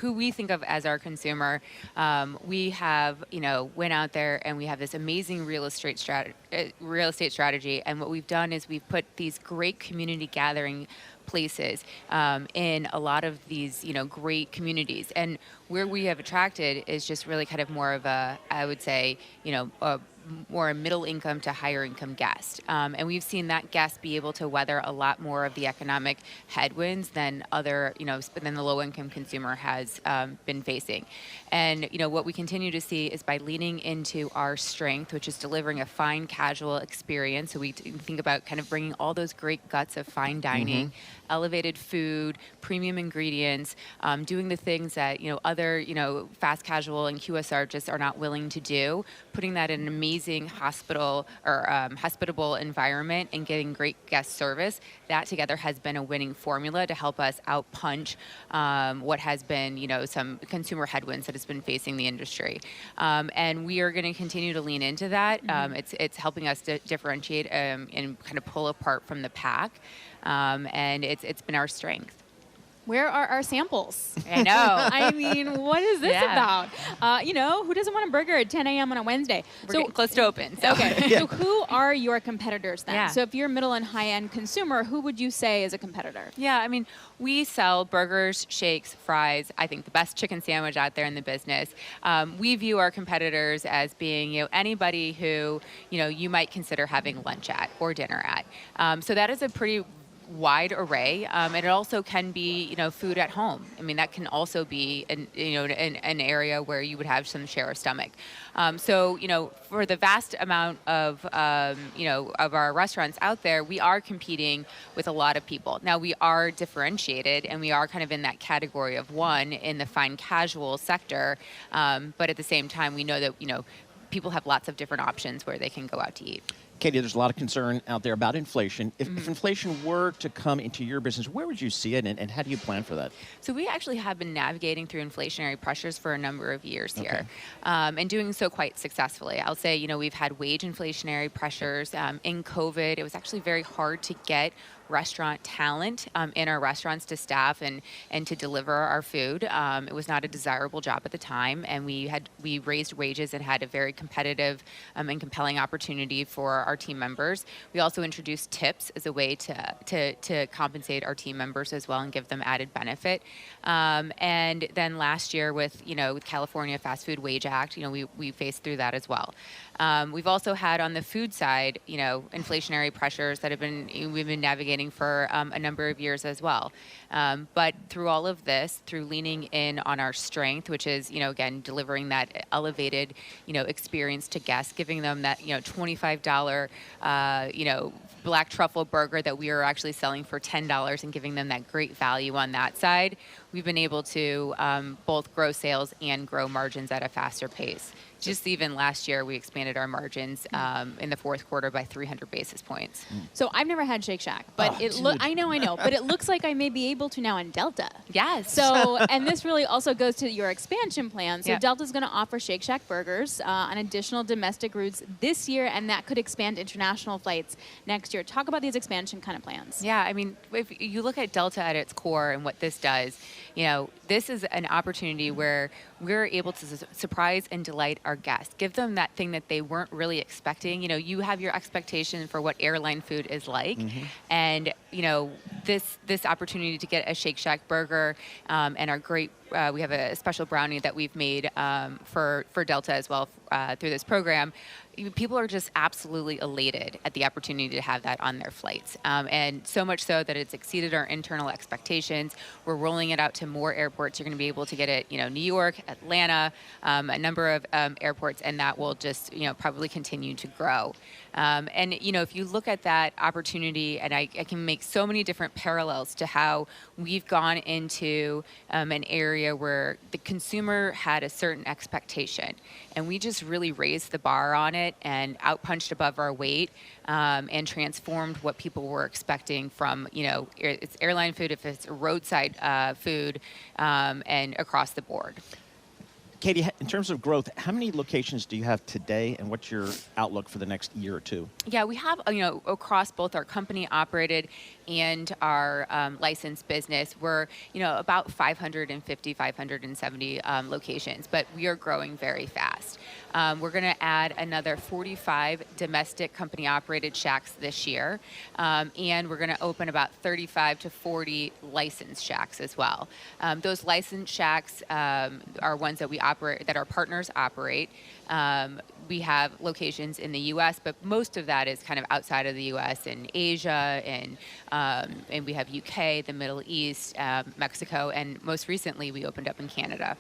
who we think of as our consumer, we have, went out there and we have this amazing real estate strategy. And what we've done is we've put these great community gathering places in a lot of these, great communities. And where we have attracted is just really kind of more of a, I would say, a more a middle income to higher income guest. And we've seen that guest be able to weather a lot more of the economic headwinds than than the low income consumer has been facing. And, what we continue to see is by leaning into our strength, which is delivering a fine casual experience. So we think about kind of bringing all those great guts of fine dining, elevated food, premium ingredients, doing the things that, other, fast casual and QSR just are not willing to do, putting that in an amazing hospitable environment and getting great guest service. That together has been a winning formula to help us outpunch what has been, some consumer headwinds that has been facing the industry. And we are going to continue to lean into that. It's helping us to differentiate and kind of pull apart from the pack. And it's been our strength. Where are our samples? I know. I mean, what is this about? Who doesn't want a burger at 10 a.m. on a Wednesday? We're getting close to open. So. Okay. So who are your competitors then? Yeah. So if you're a middle and high-end consumer, who would you say is a competitor? Yeah, I mean, we sell burgers, shakes, fries. I think the best chicken sandwich out there in the business. We view our competitors as being, anybody who, you might consider having lunch at or dinner at. So that is a pretty wide array, and it also can be, food at home. I mean, that can also be, an area where you would have some share of stomach. So, for the vast amount of, of our restaurants out there, we are competing with a lot of people. Now, we are differentiated, and we are kind of in that category of one in the fine casual sector. But at the same time, we know that, people have lots of different options where they can go out to eat. Katie, there's a lot of concern out there about inflation. If inflation were to come into your business, where would you see it, and how do you plan for that? So we actually have been navigating through inflationary pressures for a number of years here, and doing so quite successfully. I'll say, we've had wage inflationary pressures. In COVID, it was actually very hard to get restaurant talent in our restaurants to staff and to deliver our food. It was not a desirable job at the time, and we raised wages and had a very competitive and compelling opportunity for our team members. We also introduced tips as a way to compensate our team members as well and give them added benefit. And then last year with California Fast Food Wage Act, we faced through that as well. We've also had on the food side, inflationary pressures that we've been navigating for a number of years as well. But through all of this, through leaning in on our strength, which is, again, delivering that elevated, experience to guests, giving them that, $25, black truffle burger that we are actually selling for $10 and giving them that great value on that side, we've been able to both grow sales and grow margins at a faster pace. Just even last year, we expanded our margins in the fourth quarter by 300 basis points. So I've never had Shake Shack, but I know, but it looks like I may be able to now in Delta. Yes. So, and this really also goes to your expansion plan. So Yeah. Delta's going to offer Shake Shack burgers on additional domestic routes this year, and that could expand international flights next year. Talk about these expansion kind of plans. Yeah, I mean, if you look at Delta at its core and what this does, this is an opportunity where we're able to surprise and delight our guests, give them that thing that they weren't really expecting. You have your expectation for what airline food is like, and this opportunity to get a Shake Shack burger and our great. We have a special brownie that we've made for Delta as well through this program. People are just absolutely elated at the opportunity to have that on their flights. And so much so that it's exceeded our internal expectations. We're rolling it out to more airports. You're going to be able to get it, New York, Atlanta, a number of airports, and that will just, probably continue to grow. And, if you look at that opportunity, and I can make so many different parallels to how we've gone into an area where the consumer had a certain expectation, and we just really raised the bar on it and outpunched above our weight and transformed what people were expecting from, it's airline food, if it's roadside food, and across the board. Katie, in terms of growth, how many locations do you have today, and what's your outlook for the next year or two? Yeah, we have, across both our company operated and our licensed business, we're, about 550, 570 locations, but we are growing very fast. We're going to add another 45 domestic company operated Shacks this year, and we're going to open about 35 to 40 licensed Shacks as well. Those licensed Shacks are ones that we operate, that our partners operate. We have locations in the U.S., but most of that is kind of outside of the U.S. in Asia, and we have UK, the Middle East, Mexico, and most recently we opened up in Canada.